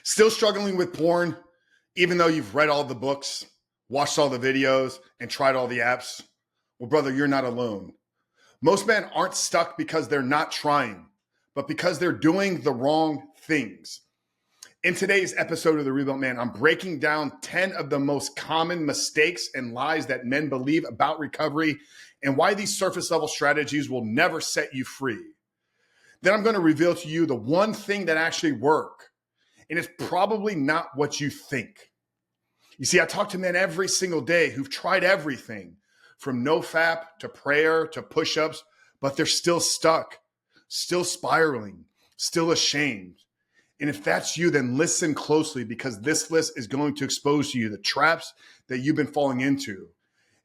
Still struggling with porn, even though you've read all the books, watched all the videos, and tried all the apps? Well, brother, you're not alone. Most men aren't stuck because they're not trying, but because they're doing the wrong things. In today's episode of The Rebuilt Man, I'm breaking down 10 of the most common mistakes and lies that men believe about recovery and why these surface level strategies will never set you free. Then I'm going to reveal to you the one thing that actually works, and it's probably not what you think. You see, I talk to men every single day who've tried everything from NoFap to prayer to push-ups, but they're still stuck, still spiraling, still ashamed. And if that's you, then listen closely, because this list is going to expose to you the traps that you've been falling into.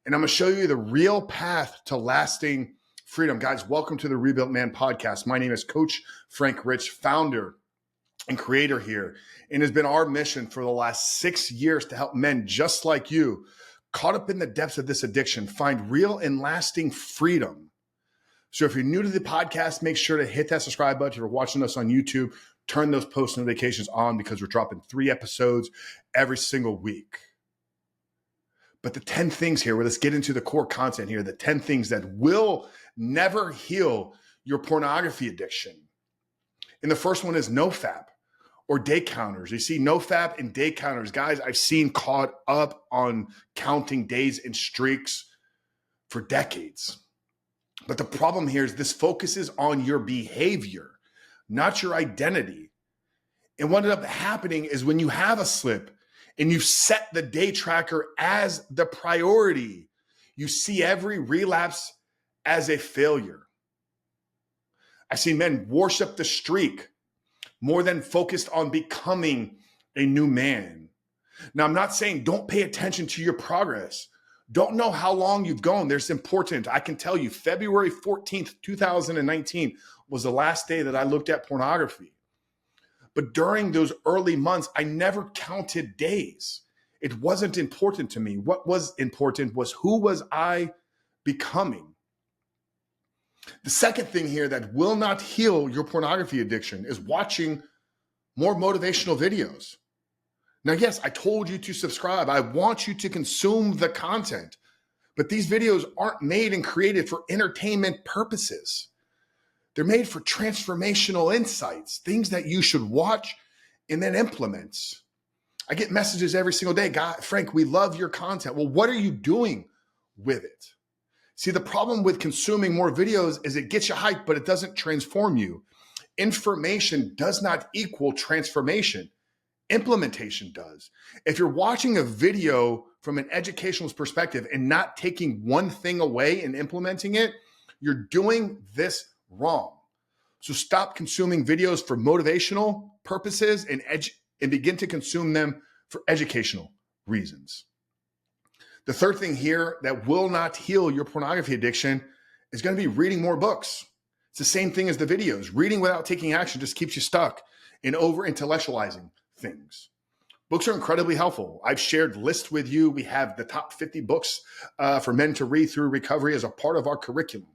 And I'm going to show you the real path to lasting freedom. Guys, welcome to the Rebuilt Man podcast. My name is Coach Frank Rich, founder and creator here. And it's been our mission for the last 6 years to help men just like you, caught up in the depths of this addiction, find real and lasting freedom. So if you're new to the podcast, make sure to hit that subscribe button. If you're watching us on YouTube, turn those post notifications on, because we're dropping 3 episodes every single week. But the 10 things here, well, let's get into the core content here, the 10 things that will never heal your pornography addiction. And the first one is NoFap or day counters. You see, NoFap and day counters, guys, I've seen caught up on counting days and streaks for decades. But the problem here is this focuses on your behavior, not your identity. And what ends up happening is when you have a slip and you set the day tracker as the priority, you see every relapse as a failure. I've seen men worship the streak more than focused on becoming a new man. Now, I'm not saying don't pay attention to your progress. Don't know how long you've gone. There's important. I can tell you February 14th, 2019 was the last day that I looked at pornography. But during those early months, I never counted days. It wasn't important to me. What was important was who was I becoming? The second thing here that will not heal your pornography addiction is watching more motivational videos. Now, yes, I told you to subscribe. I want you to consume the content, but these videos aren't made and created for entertainment purposes. They're made for transformational insights, things that you should watch and then implement. I get messages every single day. God, Frank, we love your content. Well, what are you doing with it? See, the problem with consuming more videos is it gets you hyped, but it doesn't transform you. Information does not equal transformation. Implementation does. If you're watching a video from an educational perspective and not taking one thing away and implementing it, you're doing this wrong. So stop consuming videos for motivational purposes and begin to consume them for educational reasons. The third thing here that will not heal your pornography addiction is going to be reading more books. It's the same thing as the videos. Reading without taking action just keeps you stuck in over-intellectualizing things. Books are incredibly helpful. I've shared lists with you. We have the top 50 books for men to read through recovery as a part of our curriculum.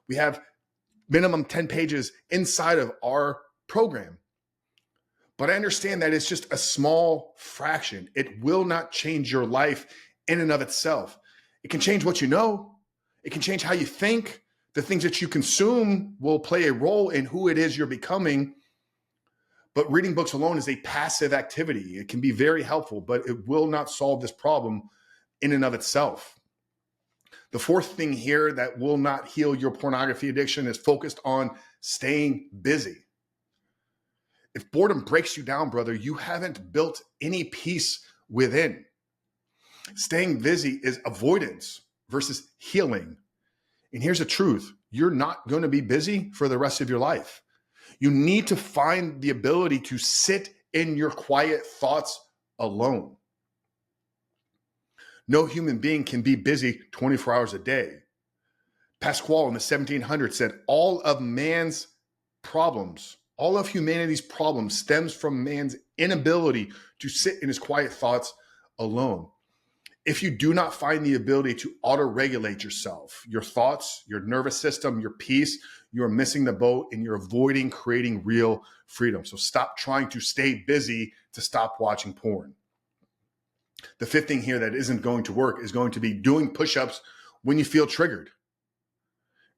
We have minimum 10 pages inside of our program. But I understand that it's just a small fraction. It will not change your life in and of itself. It can change what you know. It can change how you think. The things that you consume will play a role in who it is you're becoming. But reading books alone is a passive activity. It can be very helpful, but it will not solve this problem in and of itself. The fourth thing here that will not heal your pornography addiction is focused on staying busy. If boredom breaks you down, brother, you haven't built any peace within. Staying busy is avoidance versus healing. And here's the truth. You're not going to be busy for the rest of your life. You need to find the ability to sit in your quiet thoughts alone. No human being can be busy 24 hours a day. Pascal in the 1700s said all of man's problems, all of humanity's problems stems from man's inability to sit in his quiet thoughts alone. If you do not find the ability to auto-regulate yourself, your thoughts, your nervous system, your peace, you are missing the boat and you're avoiding creating real freedom. So stop trying to stay busy to stop watching porn. The fifth thing here that isn't going to work is going to be doing push-ups when you feel triggered.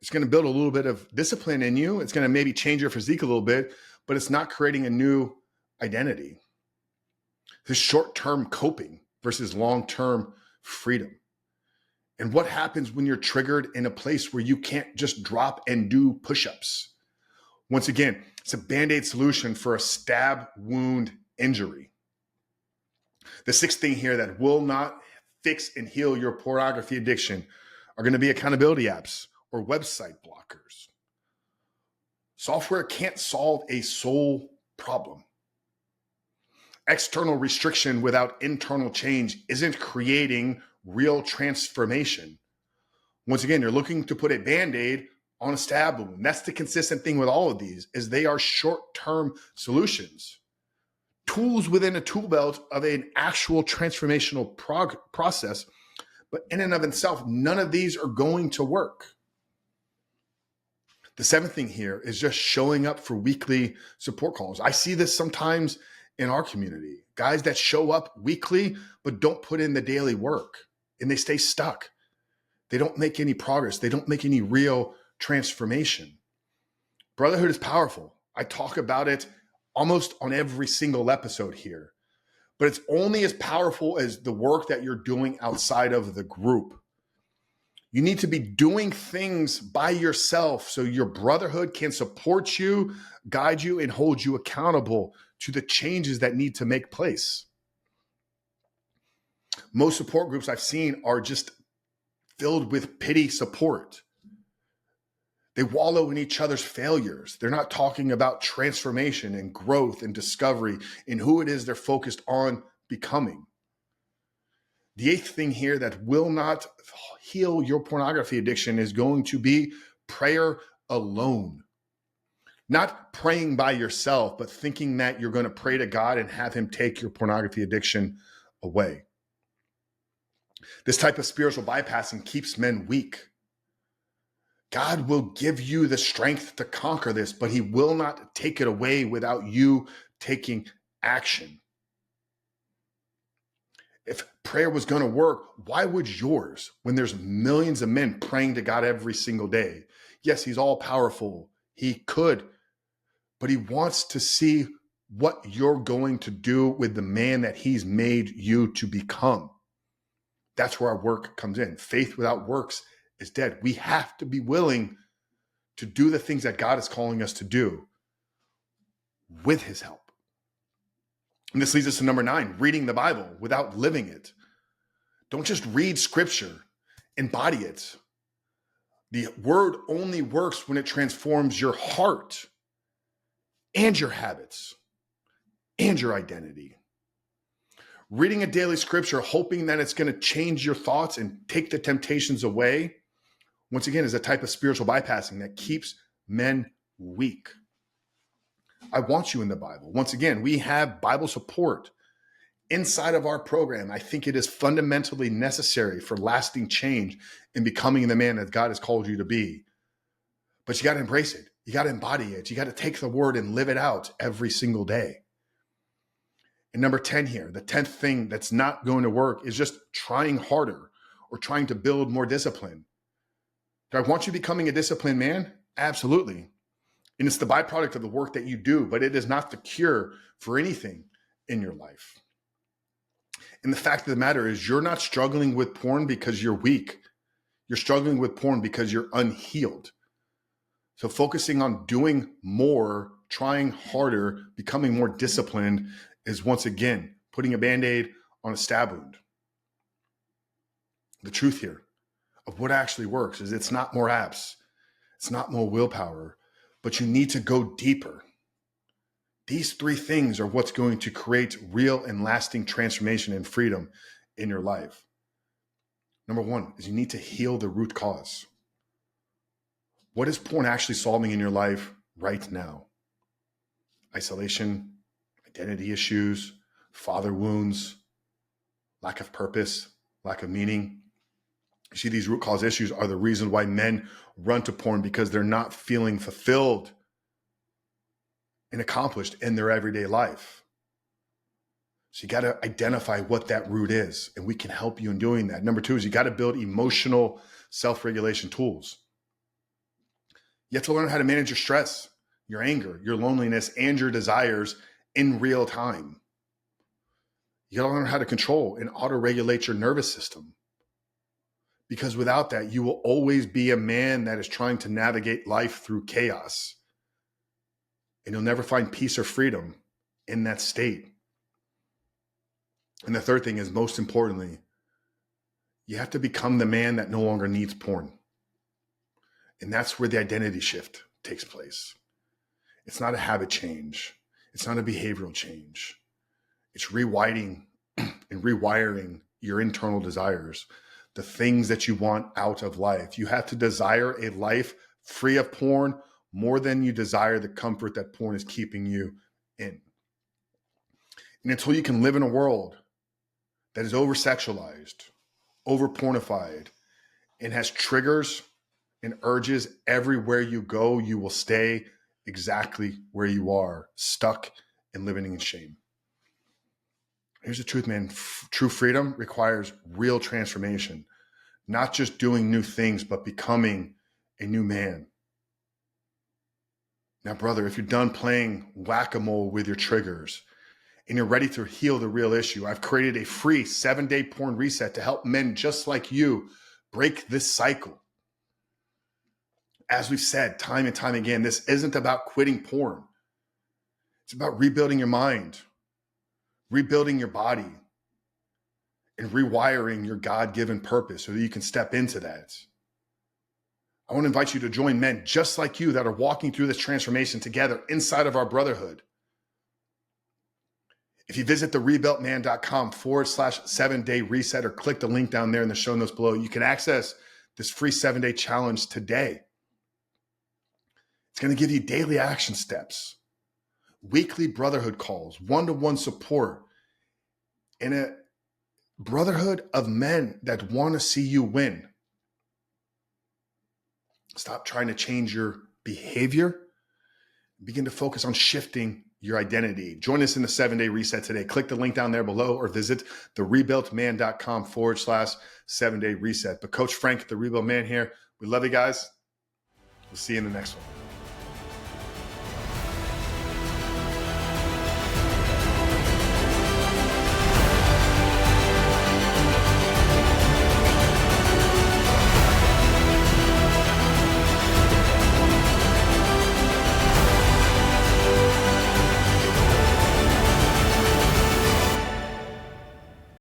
It's going to build a little bit of discipline in you. It's going to maybe change your physique a little bit, but it's not creating a new identity. This short-term coping versus long-term freedom. And what happens when you're triggered in a place where you can't just drop and do push-ups? Once again, it's a Band-Aid solution for a stab wound injury. The sixth thing here that will not fix and heal your pornography addiction are going to be accountability apps or website blockers. Software can't solve a sole problem. External restriction without internal change isn't creating real transformation. Once again, you're looking to put a Band-Aid on a stab wound. That's the consistent thing with all of these, is they are short-term solutions. Tools within a tool belt of an actual transformational process, but in and of itself, none of these are going to work. The seventh thing here is just showing up for weekly support calls. I see this sometimes in our community. Guys that show up weekly, but don't put in the daily work and they stay stuck. They don't make any progress. They don't make any real transformation. Brotherhood is powerful. I talk about it almost on every single episode here, but it's only as powerful as the work that you're doing outside of the group. You need to be doing things by yourself so your brotherhood can support you, guide you, and hold you accountable to the changes that need to make place. Most support groups I've seen are just filled with pity support. They wallow in each other's failures. They're not talking about transformation and growth and discovery and who it is they're focused on becoming. The eighth thing here that will not heal your pornography addiction is going to be prayer alone. Not praying by yourself, but thinking that you're going to pray to God and have him take your pornography addiction away. This type of spiritual bypassing keeps men weak. God will give you the strength to conquer this, but he will not take it away without you taking action. If prayer was going to work, why would yours, when there's millions of men praying to God every single day? Yes, he's all powerful. He could, but he wants to see what you're going to do with the man that he's made you to become. That's where our work comes in. Faith without works is dead. We have to be willing to do the things that God is calling us to do with his help. And this leads us to number 9, reading the Bible without living it. Don't just read scripture, embody it. The word only works when it transforms your heart and your habits and your identity. Reading a daily scripture, hoping that it's going to change your thoughts and take the temptations away, once again, is a type of spiritual bypassing that keeps men weak. I want you in the Bible. Once again, we have Bible support inside of our program. I think it is fundamentally necessary for lasting change in becoming the man that God has called you to be. But you got to embrace it. You got to embody it. You got to take the word and live it out every single day. And number 10 here, the 10th thing that's not going to work is just trying harder or trying to build more discipline. Do I want you becoming a disciplined man? Absolutely. And it's the byproduct of the work that you do, but it is not the cure for anything in your life. And the fact of the matter is you're not struggling with porn because you're weak. You're struggling with porn because you're unhealed. So focusing on doing more, trying harder, becoming more disciplined is once again putting a Band-Aid on a stab wound. The truth here of what actually works is it's not more apps. It's not more willpower, but you need to go deeper. These 3 things are what's going to create real and lasting transformation and freedom in your life. Number 1 is you need to heal the root cause. What is porn actually solving in your life right now? Isolation, identity issues, father wounds, lack of purpose. lack of meaning. You see, these root cause issues are the reason why men run to porn, because they're not feeling fulfilled and accomplished in their everyday life. So you got to identify what that root is, and we can help you in doing that. Number 2 is you got to build emotional self-regulation tools. You have to learn how to manage your stress, your anger, your loneliness, and your desires in real time. You got to learn how to control and auto-regulate your nervous system, because without that, you will always be a man that is trying to navigate life through chaos, and you'll never find peace or freedom in that state. And the third thing is, most importantly, you have to become the man that no longer needs porn. And that's where the identity shift takes place. It's not a habit change. It's not a behavioral change. It's rewiring and rewiring your internal desires, the things that you want out of life. You have to desire a life free of porn more than you desire the comfort that porn is keeping you in. And until you can live in a world that is over-sexualized, over-pornified, and has triggers and urges everywhere you go, you will stay exactly where you are, stuck and living in shame. Here's the truth, man. True freedom requires real transformation, not just doing new things, but becoming a new man. Now, brother, if you're done playing whack-a-mole with your triggers and you're ready to heal the real issue, I've created a free 7-day porn reset to help men just like you break this cycle. As we've said time and time again, this isn't about quitting porn. It's about rebuilding your mind, rebuilding your body, and rewiring your God-given purpose so that you can step into that. I want to invite you to join men just like you that are walking through this transformation together inside of our brotherhood. If you visit therebuiltman.com/7-day reset or click the link down there in the show notes below, you can access this free 7-day challenge today. It's going to give you daily action steps, weekly brotherhood calls, one-to-one support, and a brotherhood of men that want to see you win. Stop trying to change your behavior. Begin to focus on shifting your identity. Join us in the 7-day reset today. Click the link down there below or visit therebuiltman.com/7-day reset. But Coach Frank, the Rebuilt Man here. We love you guys. We'll see you in the next one.